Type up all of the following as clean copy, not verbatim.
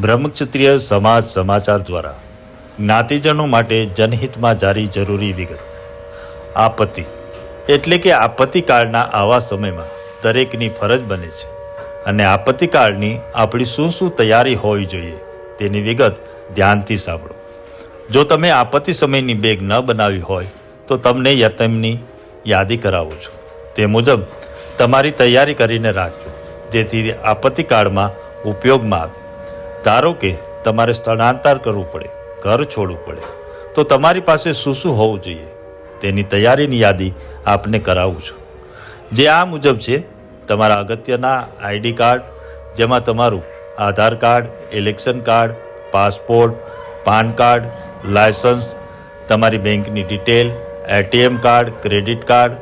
બ્રહ્મક્ષત્રિય સમાજ સમાચાર દ્વારા જ્ઞાતિજનો માટે જનહિતમાં જારી જરૂરી વિગત. આપત્તિ એટલે કે આપત્તિકાળના આવા સમયમાં દરેકની ફરજ બને છે અને આપત્તિકાળની આપણી શું શું તૈયારી હોવી જોઈએ તેની વિગત ધ્યાનથી સાંભળો. જો તમે આપત્તિ સમયની બેગ ન બનાવી હોય તો તમને તેમની યાદી કરાવું છું. તે મુજબ તમારી તૈયારી કરીને રાખજો, જેથી આપત્તિકાળમાં ઉપયોગમાં આવે. ધારો કે તમારે સ્થળાંતર કરવું પડે, ઘર છોડવું પડે, તો તમારી પાસે શું શું હોવું જોઈએ તેની તૈયારીની યાદી આપને કરાવું છું, જે આ મુજબ છે. તમારા અગત્યના આઈડી કાર્ડ, જેમાં તમારું Aadhaar card, election card, passport, PAN card, licence, તમારી બેંકની detail, ATM card, credit card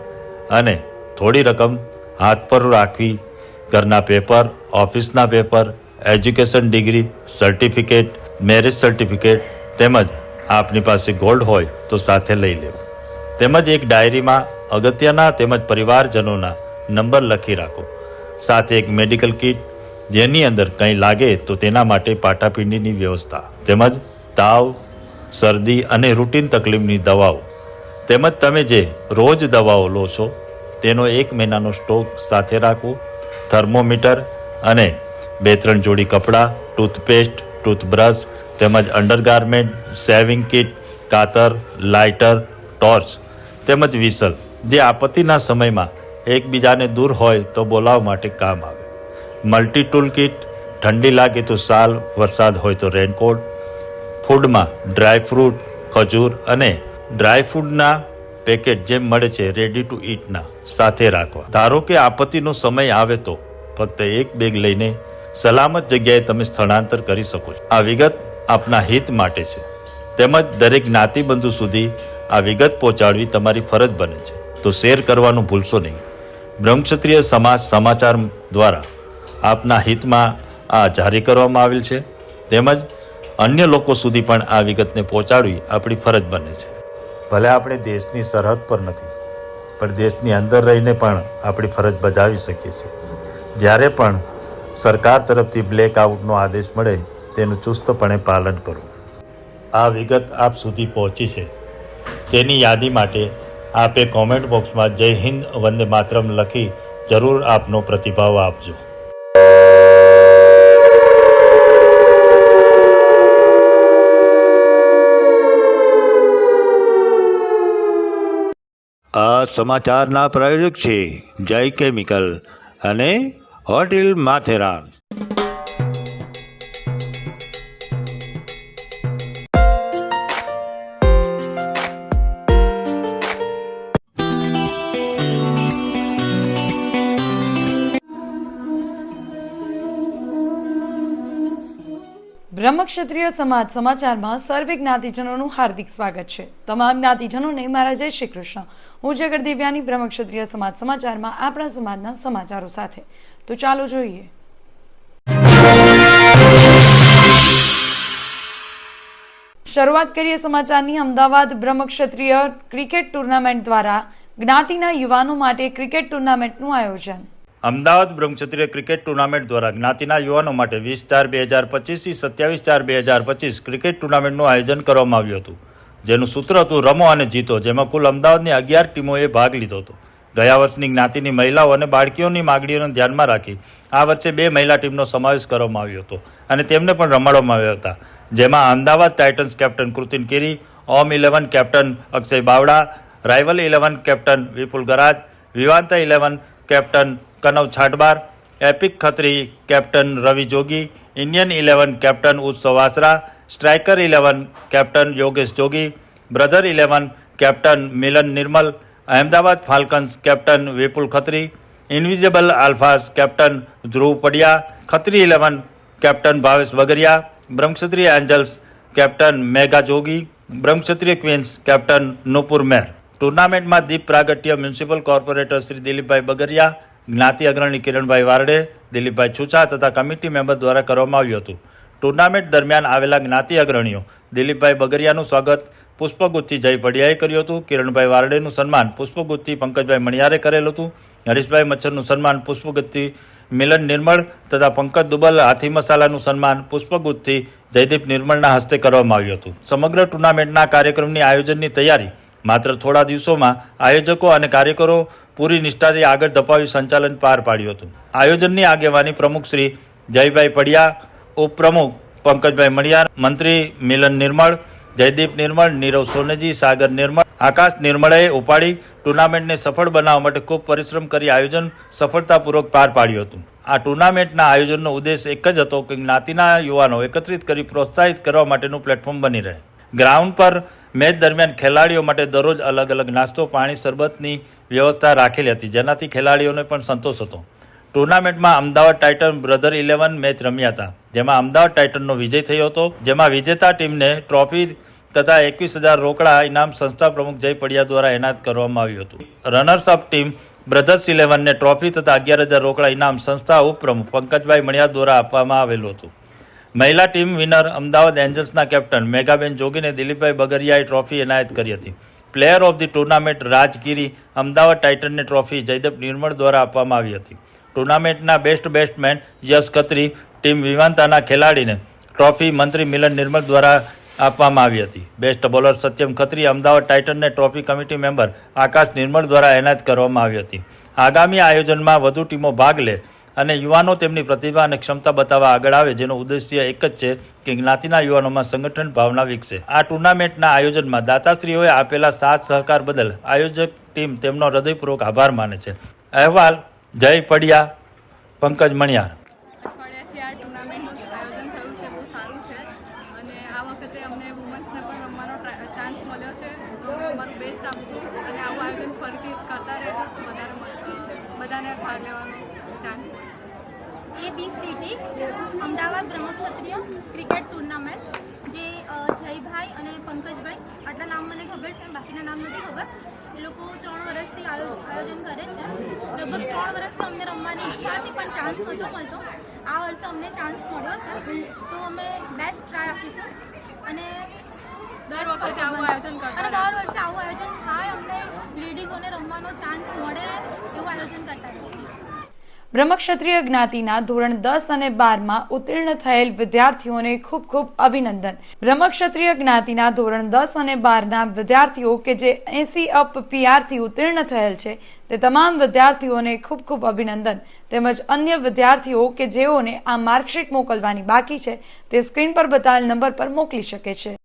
અને થોડી રકમ હાથ પર રાખવી, ઘરના પેપર, ઓફિસના paper, education degree, certificate, marriage certificate તેમજ આપની પાસે ગોલ્ડ હોય તો સાથે લઈ લેવું. તેમજ એક ડાયરીમાં અગત્યના તેમજ પરિવારજનોના નંબર લખી રાખો. સાથે એક મેડિકલ કિટ, જેની અંદર કંઈ લાગે તો તેના માટે પાટાપિંડીની વ્યવસ્થા, તેમજ તાવ, શરદી અને રૂટીન તકલીફની દવાઓ, તેમજ તમે જે રોજ દવાઓ લો છો તેનો 1 મહિનાનો સ્ટોક સાથે રાખવો. થર્મોમીટર અને 2-3 જોડી કપડાં, ટૂથપેસ્ટ, ટૂથબ્રશ તેમજ અંડરગાર્મેન્ટ, શેવિંગ કિટ, કાતર, લાઇટર, ટોર્ચ તેમજ વિસલ, જે આપત્તિના સમયમાં એકબીજાને દૂર હોય તો બોલાવવા માટે કામ આવે. મલ્ટી ટૂલ કિટ, ઠંડી લાગે તો શાલ, વરસાદ હોય તો રેનકોટ. ફૂડમાં ડ્રાયફ્રૂટ, ખજૂર અને ડ્રાયફ્રૂટના પેકેટ જેમ મળે છે રેડી ટુ ઈટના સાથે રાખવા. ધારો કે આપત્તિનો સમય આવે તો ફક્ત એક બેગ લઈને સલામત જગ્યાએ તમે સ્થળાંતર કરી શકો છો. આ વિગત આપના હિત માટે છે, તેમજ દરેક જ્ઞાતિબંધુ સુધી આ વિગત પહોંચાડવી તમારી ફરજ બને છે, તો શેર કરવાનું ભૂલશો નહીં. બ્રહ્મક્ષત્રિય સમાજ સમાચાર દ્વારા આપના હિતમાં આ જારી કરવામાં આવેલ છે, તેમજ અન્ય લોકો સુધી પણ આ વિગતને પહોંચાડવી આપણી ફરજ બને છે. ભલે આપણે દેશની સરહદ પર નથી, પણ દેશની અંદર રહીને પણ આપણી ફરજ બજાવી શકીએ છીએ. જ્યારે પણ સરકાર તરફથી બ્લેકઆઉટનો આદેશ મળે તેનું ચુસ્તપણે પાલન કરવું. આ વિગત આપ સુધી પહોંચી છે તેની યાદી માટે આપે કોમેન્ટ બોક્સમાં જય હિન્દ વંદે માતરમ લખી જરૂર આપનો પ્રતિભાવ આપજો. આ સમાચારના પ્રાયોજક છે જય કેમિકલ અને હોટેલ માથેરાન. બ્રહ્મક્ષત્રિય સમાજ સમાચારમાં સર્વે જ્ઞાતિજનોનું હાર્દિક સ્વાગત છે. તમામ જ્ઞાતિજનોને મારા જય શ્રી કૃષ્ણ. હું જગર દેવ્યાની બ્રહ્મક્ષત્રિય સમાજ સમાચારમાં આપણા સમાજના સમાચારો સાથે. તો ચાલો જોઈએ. શરૂઆત કરીએ સમાચારની. અમદાવાદ બ્રહ્મક્ષત્રિય ક્રિકેટ ટુર્નામેન્ટ દ્વારા જ્ઞાતિના યુવાનો માટે ક્રિકેટ ટુર્નામેન્ટનું આયોજન. અમદાવાદ બ્રહ્મક્ષત્રિય ક્રિકેટ ટુર્નામેન્ટ દ્વારા જ્ઞાતિના યુવાનો માટે 20/4/2025 થી 27/4/2025 ક્રિકેટ ટુર્નામેન્ટનું આયોજન કરવામાં આવ્યું હતું, જેનું સૂત્ર હતું રમો અને જીતો, જેમાં કુલ અમદાવાદની 11 ટીમોએ ભાગ લીધો હતો. ગયા વર્ષની જ્ઞાતિની મહિલાઓ અને બાળકીઓની માગણીઓને ધ્યાનમાં રાખી આ વર્ષે 2 મહિલા ટીમનો સમાવેશ કરવામાં આવ્યો હતો અને તેમને પણ રમાડવામાં આવ્યા હતા, જેમાં Ahmedabad Titans captain Kritin Keri, Om 11 captain Akshay Bavda, Rival 11 captain Vipul Garaj, Vivanta 11 captain Kanav Chhatbar, Epic Khatri captain Ravi Jogi, Indian 11 captain Utsav Asra, Striker 11 captain Yogesh Jogi, Brother 11 captain Milan Nirmal, Ahmedabad Falcons captain Vipul Khatri, Invisible Alphas captain Dhruv Padia, Khatri 11 captain Bhavesh Bagaria, Brahmakshatriya Angels captain Megha Jogi, Brahmakshatriya Queens captain Nupur Mer. ટુર્નામેન્ટમાં દીપ પ્રાગટ્ય મ્યુનિસિપલ કોર્પોરેટર શ્રી દિલીપભાઈ બગરિયા, જ્ઞાતિ અગ્રણી કિરણભાઈ વારડે, દિલીપભાઈ છુચા તથા કમિટી મેમ્બર દ્વારા કરવામાં આવ્યું હતું. ટુર્નામેન્ટ દરમિયાન આવેલા જ્ઞાતિ અગ્રણીઓ દિલીપભાઈ બગરિયાનું સ્વાગત પુષ્પગુચ્છી જય પડિયાએ કર્યું હતું. કિરણભાઈ વારડેનું સન્માન પુષ્પગુચ્છી પંકજભાઈ મણિયારે કરેલું હતું. હરીશભાઈ મચ્છરનું સન્માન પુષ્પગુચ્છી મિલન નિર્મળ તથા પંકજ દુબલ હાથી મસાલાનું સન્માન પુષ્પગુચ્છથી જયદીપ નિર્મળના હસ્તે કરવામાં આવ્યું હતું. સમગ્ર ટુર્નામેન્ટના કાર્યક્રમની આયોજનની તૈયારી માત્ર થોડા દિવસોમાં આયોજકો અને કાર્યકરો પૂરી નિષ્ઠાથી આગળ ધપાવી સંચાલન પાર પાડ્યું હતું. આયોજનની આગેવાની પ્રમુખ શ્રી જયભાઈ પડિયા, ઉપપ્રમુખ પંકજભાઈ મણિયાર, મંત્રી મિલન નિર્મળ, જયદીપ નિર્મળ, નીરવ સોનેજી, સાગર નિર્મળ, આકાશ નિર્મળે ઉપાડી ટુર્નામેન્ટને સફળ બનાવવા માટે ખૂબ પરિશ્રમ કરી આયોજન સફળતાપૂર્વક પાર પાડ્યું હતું. આ ટુર્નામેન્ટના આયોજનનો ઉદ્દેશ એક જ હતો કે જ્ઞાતિના યુવાનો એકત્રિત કરી પ્રોત્સાહિત કરવા માટેનું પ્લેટફોર્મ બની રહે. ગ્રાઉન્ડ પર મેચ દરમિયાન ખેલાડીઓ માટે દરરોજ અલગ અલગ નાસ્તો, પાણી, શરબતની વ્યવસ્થા રાખેલી હતી, જેનાથી ખેલાડીઓને પણ સંતોષ હતો. ટુર્નામેન્ટમાં અમદાવાદ ટાઇટન બ્રધર 11 મેચ રમ્યા હતા, જેમાં અમદાવાદ ટાઇટનનો વિજય થયો હતો, જેમાં વિજેતા ટીમને ટ્રોફી તથા 21,000 રોકડા ઇનામ સંસ્થા પ્રમુખ જય પડિયા દ્વારા એનાયત કરવામાં આવ્યું હતું. રનર્સ અપ ટીમ બ્રધર્સ 11ને ટ્રોફી તથા 11,000 રોકડા ઇનામ સંસ્થા ઉપપ્રમુખ પંકજભાઈ મણિયાર દ્વારા આપવામાં આવેલું હતું. મહિલા ટીમ વિનર અમદાવાદ એન્જલ્સના કેપ્ટન મેઘાબેન જોગીને દિલીપભાઈ બગરિયાએ ટ્રોફી એનાયત કરી હતી. Player of the tournament Rajgiri Ahmedabad ટાઇટનને ટ્રોફી જયદીપ નિર્મળ દ્વારા આપવામાં આવી હતી. ટુર્નામેન્ટના best batsman Yash Khatri, team વિવાંતાના ખેલાડીને ટ્રોફી મંત્રી મિલન નિર્મળ દ્વારા આપવામાં આવી હતી. બેસ્ટ બોલર સત્યમ ખત્રી અમદાવાદ ટાઇટનને trophy committee member Akash Nirmal દ્વારા એનાયત કરવામાં આવી હતી. આગામી આયોજનમાં વધુ ટીમો ભાગ લે અને યુવાનો તેમની પ્રતિભા અને ક્ષમતા બતાવવા આગળ આવે, જેનો ઉદ્દેશ્ય એક જ છે કે જ્ઞાતિના યુવાનોમાં સંગઠન ભાવના વિકસે. આ ટુર્નામેન્ટના આયોજનમાં દાતાશ્રીઓએ આપેલા સાથ સહકાર બદલ આયોજક ટીમ તેમનો હૃદયપૂર્વક આભાર માને છે. અહેવાલ જય પડિયા, પંકજ મણિયાર. અઠવાડિયાથી આ ટુર્નામેન્ટનું આયોજન થયું છે, બહુ સારું છે અને આ વખતે અમને વુમન્સને પણ રમવાનો ચાન્સ મળ્યો છે, તો અમે અમારું બેસ્ટ આપશું અને આવું આયોજન ફરીથી કરતા રહેજો તો બધાને ભાગ લેવાનો ચાન્સ મળશે. ABCD Ahmedabad Brahmakshatriya cricket tournament, જે જયભાઈ અને પંકજભાઈ, આટલા નામ મને ખબર છે, બાકીના નામ નથી ખબર. એ લોકો 3 વર્ષથી આયોજન કરે છે. લગભગ 3 વર્ષથી અમને રમવાની ઈચ્છા હતી પણ ચાન્સ નહોતો મળતો. આ વર્ષે અમને ચાન્સ મળ્યો છે, તો અમે બેસ્ટ ટ્રાય આપીશું અને દર વખતે આવું આયોજન કરતા અને દર વર્ષે આવું આયોજન થાય, અમને લેડીઝોને રમવાનો ચાન્સ મળે એવું આયોજન કરતા રહીશું. બ્રહ્મક્ષત્રિય જ્ઞાતિના ધોરણ 10 અને 12માં ઉત્તીર્ણ થયેલ વિદ્યાર્થીઓને ખૂબ ખૂબ અભિનંદન. બ્રહ્મક્ષત્રિય જ્ઞાતિના ધોરણ 10 અને 12ના વિદ્યાર્થીઓ કે જે 80 અપ PRથી ઉત્તીર્ણ થયેલ છે, તે તમામ વિદ્યાર્થીઓને ખૂબ ખૂબ અભિનંદન. તેમજ અન્ય વિદ્યાર્થીઓ કે જેઓને આ માર્કશીટ મોકલવાની બાકી છે, તે સ્ક્રીન પર બતાવેલ નંબર પર મોકલી શકે છે.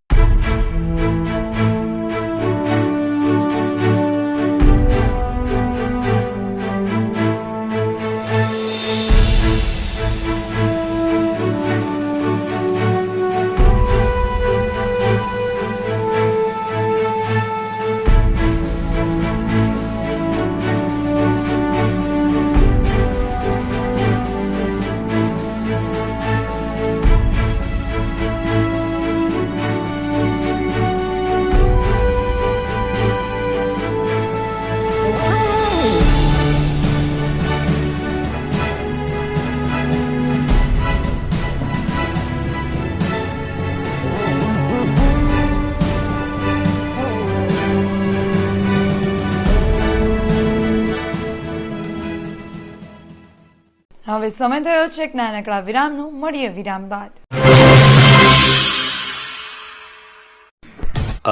હવે સમય થયો છે એક નાનકડા વિરામનો. મળીએ વિરામ બાદ.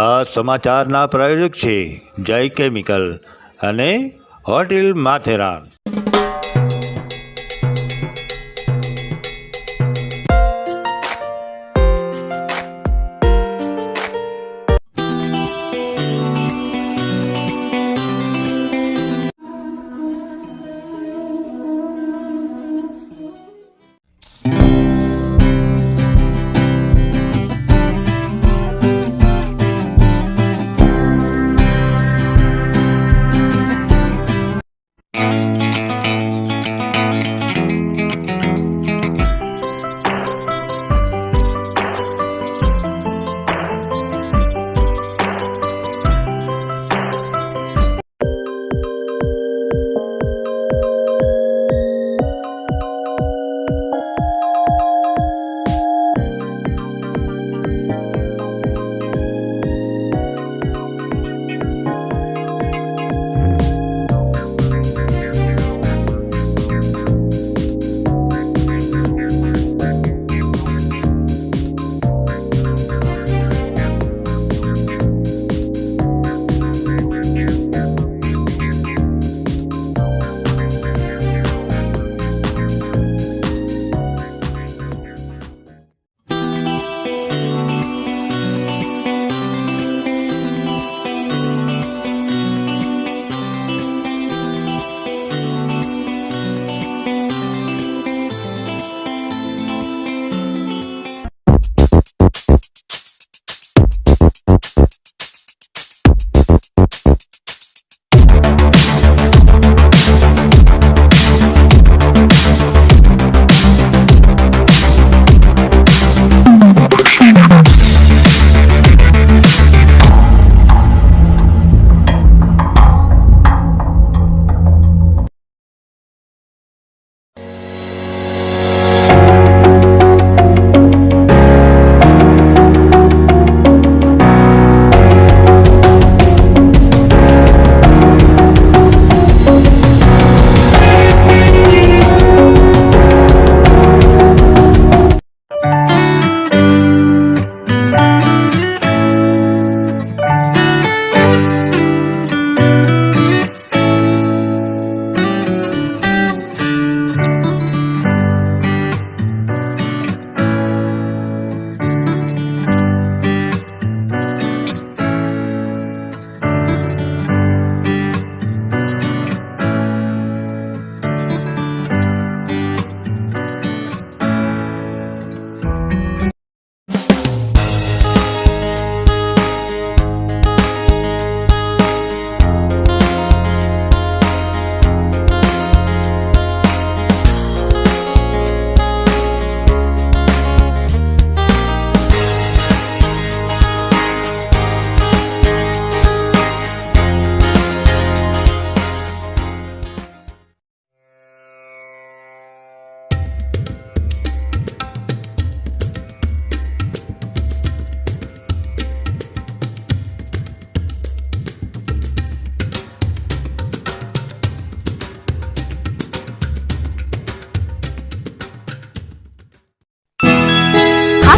આ સમાચારના પ્રાયોજક છે જય કેમિકલ અને હોટેલ માથેરાન.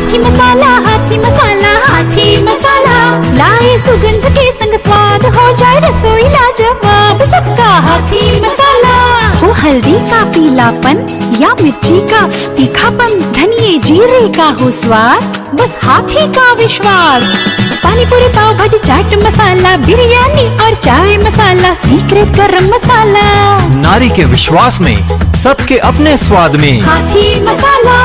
हाथी मसाला, हाथी मसाला, हाथी मसाला लाए सुगंध के संग स्वाद हो जाए रसोई लाजवाब सबका हाथी मसाला। हो हल्दी का पीलापन या मिर्ची का तीखापन, धनिए जीरे का हो स्वाद, बस हाथी का विश्वास। पानी पूरी पाव भाजी चाट मसाला, बिरयानी और चाय मसाला, सीक्रेट गरम मसाला। नारी के विश्वास में, सबके अपने स्वाद में। हाथी मसाला,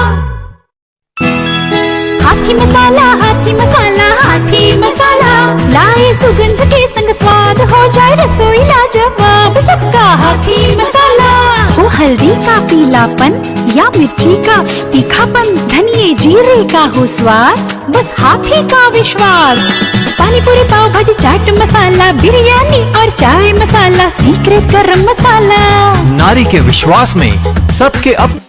हाथी मसाला, हाथी मसाला, हाथी मसाला लाए सुगंध के संग स्वाद हो जाए रसोई लाजवाब सबका हाथी मसाला। हो हल्दी का पीलापन या मिर्ची का तीखापन, धनिए जीरे का हो स्वाद, बस हाथी का विश्वास। पानी पूरी पाव भाजी चाट मसाला, बिरयानी और चाय मसाला, सीक्रेट गरम मसाला। नारी के विश्वास में, सबके अपने।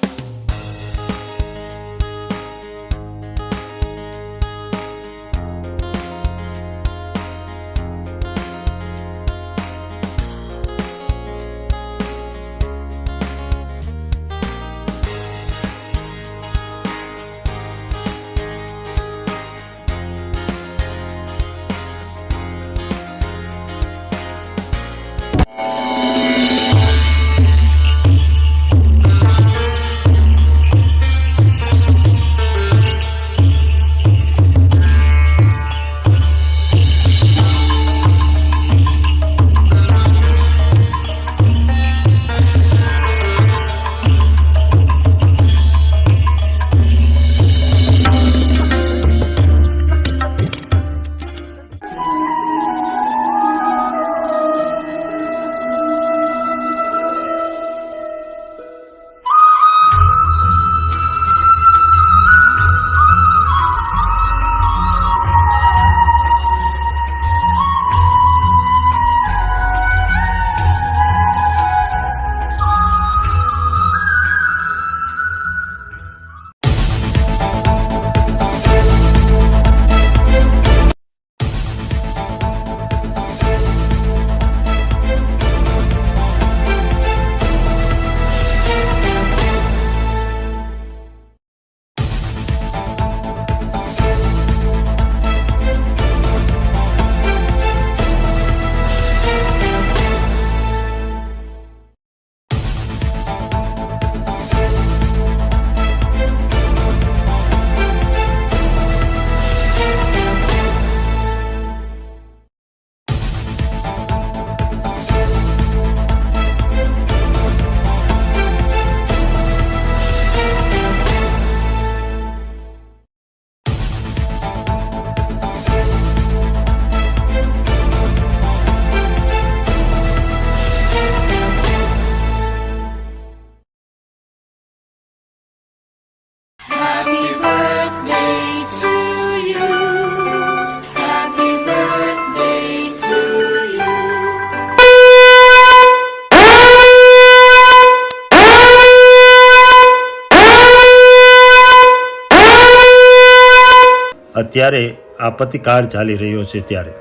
અત્યારે આપત્તિકાળ ચાલી રહ્યો છે ત્યારે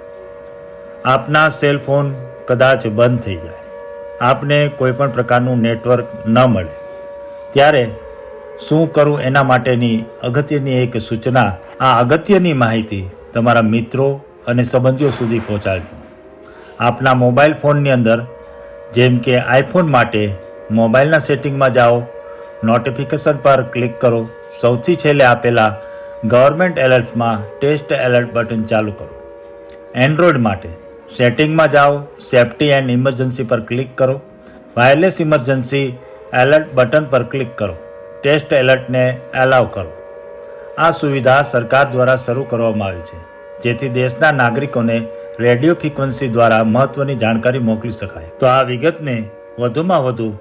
આપના સેલ ફોન કદાચ બંધ થઈ જાય, આપને કોઈ પણ પ્રકારનું નેટવર્ક ન મળે ત્યારે શું કરવું એના માટેની અગત્યની એક સૂચના, આ અગત્યની માહિતી તમારા મિત્રો અને સંબંધીઓ સુધી પહોંચાડજો. આપના મોબાઈલ ફોનની અંદર જેમ કે આઈફોન માટે મોબાઈલના સેટિંગમાં જાઓ, નોટિફિકેશન પર ક્લિક કરો, સૌથી છેલ્લે આપેલા ગવર્મેન્ટ એલર્ટ્સમાં ટેસ્ટ એલર્ટ બટન ચાલુ કરો. એન્ડ્રોઈડ માટે સેટિંગમાં જાઓ, સેફ્ટી એન્ડ ઇમરજન્સી પર ક્લિક કરો, વાયરલેસ ઇમરજન્સી એલર્ટ બટન પર ક્લિક કરો, ટેસ્ટ એલર્ટને એલાવ કરો. આ સુવિધા સરકાર દ્વારા શરૂ કરવામાં આવી છે જેથી દેશના નાગરિકોને રેડિયો ફ્રીક્વન્સી દ્વારા મહત્ત્વની જાણકારી મોકલી શકાય. તો આ વિગતને વધુમાં વધુ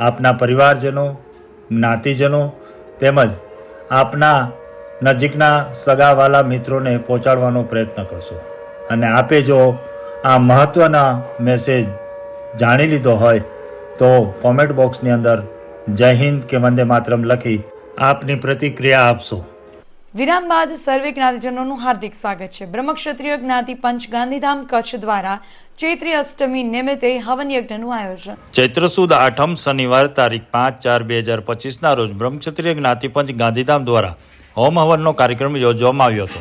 આપના પરિવારજનો, જ્ઞાતિજનો તેમજ આપના નજીકના સગાવાલા મિત્રોને પહોંચાડવાનો પ્રયત્ન કરશો. અને આપે જો આ મહત્ત્વના મેસેજ જાણી લીધો હોય તો કોમેન્ટ બોક્સની અંદર જય હિન્દ કે વંદે માતરમ લખી આપની પ્રતિક્રિયા આપશો. વિરામ બાદ સર્વે જ્ઞાતિજનોનું હાર્દિક સ્વાગત છે. બ્રહ્મક્ષત્રિય જ્ઞાતિ પંચ ગાંધીધામ કચ્છ દ્વારા ચૈત્રી અષ્ટમી નિમિત્તે હવન યજ્ઞનું આયોજન. ચૈત્ર સુદ આઠમ શનિવાર તારીખ 5/4/2025 રોજ બ્રહ્મક્ષત્રિય જ્ઞાતિ પંચ ગાંધીધામ દ્વારા હોમ હવનનો કાર્યક્રમ યોજવામાં આવ્યો હતો,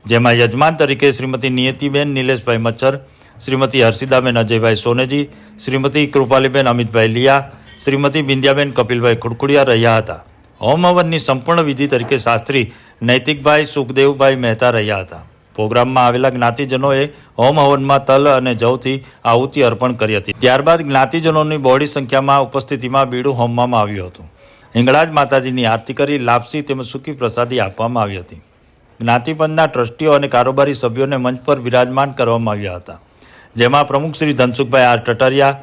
જેમાં યજમાન તરીકે શ્રીમતી નિયતિબેન નિલેશભાઈ મચ્છર, શ્રીમતી હર્ષિદાબેન અજયભાઈ સોનેજી, શ્રીમતી કૃપાલીબેન અમિતભાઈ લિયા, શ્રીમતી બિંદ્યાબેન કપિલભાઈ ખુડખુડિયા રહ્યા હતા. હોમ હવનની સંપૂર્ણ વિધિ તરીકે શાસ્ત્રી નૈતિકભાઈ સુખદેવભાઈ મહેતા રહ્યા હતા. પ્રોગ્રામમાં આવેલા જ્ઞાતિજનોએ હોમ હવનમાં તલ અને જવથી આહુતિ અર્પણ કરી હતી. ત્યારબાદ જ્ઞાતિજનોની બહોળી સંખ્યામાં ઉપસ્થિતિમાં બીડું હોમવામાં આવ્યું હતું. હિંગળાજ માતાજીની આરતી કરી લાપસી તેમજ સૂકી પ્રસાદી આપવામાં આવી હતી. જ્ઞાતિપંચના ટ્રસ્ટીઓ અને કારોબારી સભ્યોને મંચ પર બિરાજમાન કરવામાં આવ્યા હતા, જેમાં પ્રમુખ શ્રી ધનસુખભાઈ આર ટટારિયા,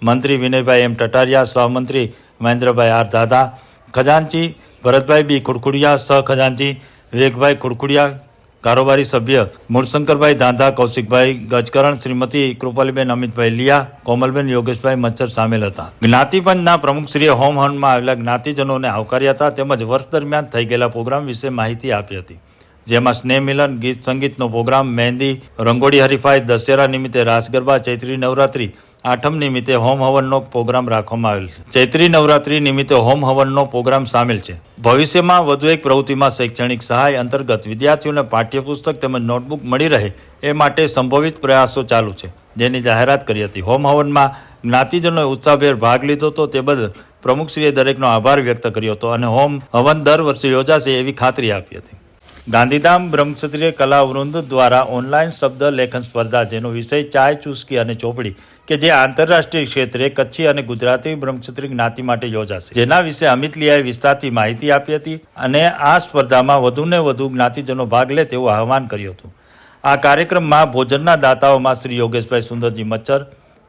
મંત્રી વિનયભાઈ એમ ટટારિયા, સહમંત્રી મહેન્દ્રભાઈ આર દાદા, ખજાનચી ભરતભાઈ બી ખુડખુડિયા, સહખજાનચી વિવેકભાઈ ખુડખુડિયા, કારોબારી સભ્ય મૂળશંકરભાઈ ધાંધા, કૌશિકભાઈ ગજકરણ, શ્રીમતી કૃપાલીબેન અમિતભાઈ લિયા, કોમલબેન યોગેશભાઈ મચ્છર સામેલ હતા. જ્ઞાતિપંચના પ્રમુખશ્રીએ હોમ હવનમાં આવેલા જ્ઞાતિજનોને આવકાર્યા હતા તેમજ વર્ષ દરમિયાન થઈ ગયેલા પ્રોગ્રામ વિશે માહિતી આપી હતી, જેમાં સ્નેહ મિલન, ગીત સંગીતનો પ્રોગ્રામ, મહેંદી, રંગોળી હરીફાઈ, દશેરા નિમિત્તે રાસ ગરબા, ચૈત્રી નવરાત્રી, આઠમ નિમિત્તે હોમ હવનનો પ્રોગ્રામ રાખવામાં આવેલ છે. ચૈત્રી નવરાત્રી નિમિત્તે હોમ હવનનો પ્રોગ્રામ સામેલ છે. ભવિષ્યમાં વધુ એક પ્રવૃત્તિમાં શૈક્ષણિક સહાય અંતર્ગત વિદ્યાર્થીઓને પાઠ્યપુસ્તક તેમજ નોટબુક મળી રહે એ માટે સંભવિત પ્રયાસો ચાલુ છે, જેની જાહેરાત કરી હતી. હોમ હવનમાં જ્ઞાતિજનોએ ઉત્સાહભેર ભાગ લીધો હતો, તે બદલ પ્રમુખશ્રીએ દરેકનો આભાર વ્યક્ત કર્યો હતો અને હોમ હવન દર વર્ષે યોજાશે એવી ખાતરી આપી હતી. ગાંધીધામ બ્રહ્મક્ષત્રિય કલા વૃંદ દ્વારા ઓનલાઈન શબ્દ લેખન સ્પર્ધા, જેનો વિષય ચાય ચુસ્કી અને ચોપડી, કે જે આંતરરાષ્ટ્રીય ક્ષેત્રે કચ્છી અને ગુજરાતી બ્રહ્મક્ષત્રિય જ્ઞાતિ માટે યોજાશે, જેના વિશે અમિત લિયાએ વિસ્તારથી માહિતી આપી હતી અને આ સ્પર્ધામાં વધુને વધુ જ્ઞાતિજનો ભાગ લે તેવું આહવાન કર્યું હતું. આ કાર્યક્રમમાં ભોજનના દાતાઓમાં શ્રી યોગેશભાઈ સુંદરજી મચ્છર,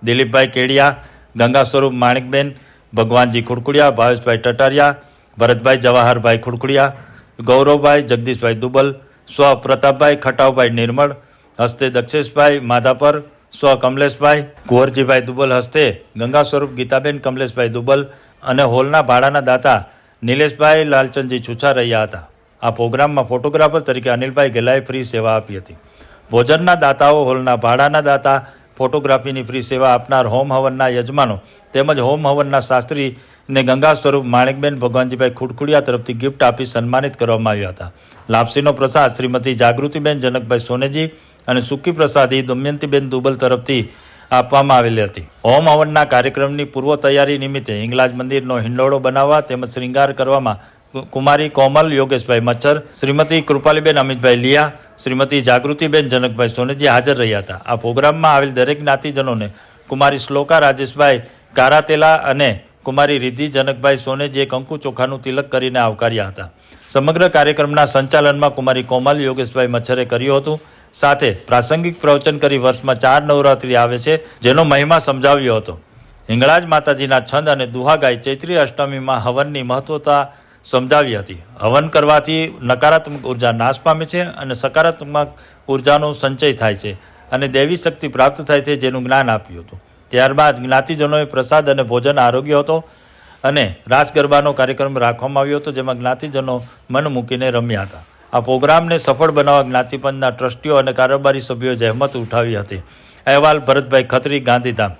દિલીપભાઈ કેડિયા, ગંગા સ્વરૂપ માણિકબેન, ભગવાનજી ખુડખુડિયા, ભાવેશભાઈ ટટારિયા, ભરતભાઈ જવાહરભાઈ ખુડખુડિયા, ગૌરવભાઈ જગદીશભાઈ દુબલ, સ્વ પ્રતાપભાઈ ખટાવભાઈ નિર્મળ, હસ્તે દક્ષેશભાઈ માધાપર, સ્વ કમલેશભાઈ કુંવરજીભાઈ દુબલ, હસ્તે ગંગા સ્વરૂપ ગીતાબેન કમલેશભાઈ દુબલ અને હોલના ભાડાના દાતા નિલેશભાઈ લાલચંદજી છુછા રહ્યા હતા. આ પ્રોગ્રામમાં ફોટોગ્રાફર તરીકે અનિલભાઈ ગેલાએ ફ્રી સેવા આપી હતી. ભોજનના દાતાઓ, હોલના ભાડાના દાતા, ફોટોગ્રાફીની ફ્રી સેવા આપનાર હોમ હવનના યજમાનો તેમજ હોમ હવનના શાસ્ત્રી ને ગંગા સ્વરૂપ માણિકબેન ભગવાનજીભાઈ ખુડખુડિયા તરફથી ગિફ્ટ આપી સન્માનિત કરવામાં આવ્યા હતા. લાપસીનો પ્રસાદ શ્રીમતી જાગૃતિબેન જનકભાઈ સોનેજી અને સૂકી પ્રસાદી દમયંતીબેન દુબલ તરફથી આપવામાં આવેલી હતી. હોમ હવનના કાર્યક્રમની પૂર્વ તૈયારી નિમિત્તે હિંગલાજ મંદિરનો હિંડોળો બનાવવા તેમજ શ્રૃંગાર કરવામાં કુમારી કોમલ યોગેશભાઈ મચ્છર, શ્રીમતી કૃપાલીબેન અમિતભાઈ લિયા, શ્રીમતી જાગૃતિબેન જનકભાઈ સોનેજી હાજર રહ્યા હતા. આ પ્રોગ્રામમાં આવેલ દરેક જ્ઞાતિજનોને કુમારી શ્લોકા રાજેશભાઈ કારાતેલા અને કુમારી રિદ્ધિ જનકભાઈ સોનેજીએ કંકુ ચોખાનું તિલક કરીને આવકાર્યા હતા. સમગ્ર કાર્યક્રમના સંચાલનમાં કુમારી કોમલ યોગેશભાઈ મચ્છરે કર્યું હતું. સાથે પ્રાસંગિક પ્રવચન કરી વર્ષમાં 4 નવરાત્રિ આવે છે, જેનો મહિમા સમજાવ્યો હતો. હિંગળાજ માતાજીના છંદ અને દુહા ગાઈ ચૈત્રી અષ્ટમીમાં હવનની મહત્વતા સમજાવી હતી. હવન કરવાથી નકારાત્મક ઉર્જા નાશ પામે છે અને સકારાત્મક ઉર્જાનો સંચય થાય છે અને દૈવી શક્તિ પ્રાપ્ત થાય છે, જેનું જ્ઞાન આપ્યું હતું. ત્યારબાદ જ્ઞાતિજનોએ પ્રસાદ અને ભોજન આરોગ્ય હતો અને રાસ ગરબાનો કાર્યક્રમ રાખવામાં આવ્યો હતો, જેમાં જ્ઞાતિજનો મન મૂકીને રમ્યા હતા. આ પ્રોગ્રામને સફળ બનાવવા જ્ઞાતિપંચના ટ્રસ્ટીઓ અને કારોબારી સભ્યોએ જહેમત ઉઠાવી હતી. અહેવાલ ભરતભાઈ ખત્રી, ગાંધીધામ.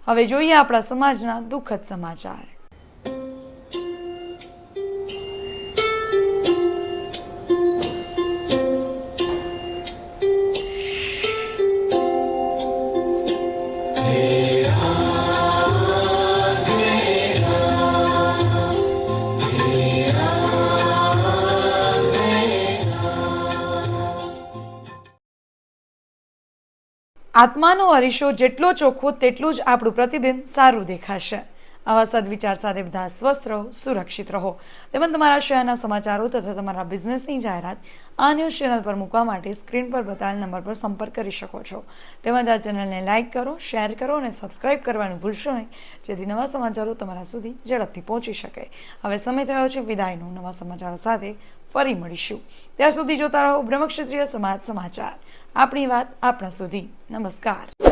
હવે જોઈએ આપણા સમાજના દુઃખદ સમાચાર. આત્માનો અરીસો જેટલો ચોખ્ખો તેટલું જ આપણું પ્રતિબિંબ સારું દેખાશે. આવા સદવિચાર સાથે બધા સ્વસ્થ રહો, સુરક્ષિત રહો. તેમજ તમારા શહેરના સમાચારો તથા તમારા બિઝનેસની જાહેરાત આ ન્યૂઝ ચેનલ પર મૂકવા માટે સ્ક્રીન પર બતાવેલ નંબર પર સંપર્ક કરી શકો છો. તેમજ આ ચેનલને લાઇક કરો, શેર કરો અને સબસ્ક્રાઇબ કરવાનું ભૂલશો નહીં, જેથી નવા સમાચારો તમારા સુધી ઝડપથી પહોંચી શકે. હવે સમય થયો છે વિદાયનો. નવા સમાચારો સાથે ફરી મળીશું. ત્યાં સુધી જોતા રહો બ્રહ્મક્ષત્રિય સમાજ સમાચાર. આપણી વાત આપણા સુધી. નમસ્કાર.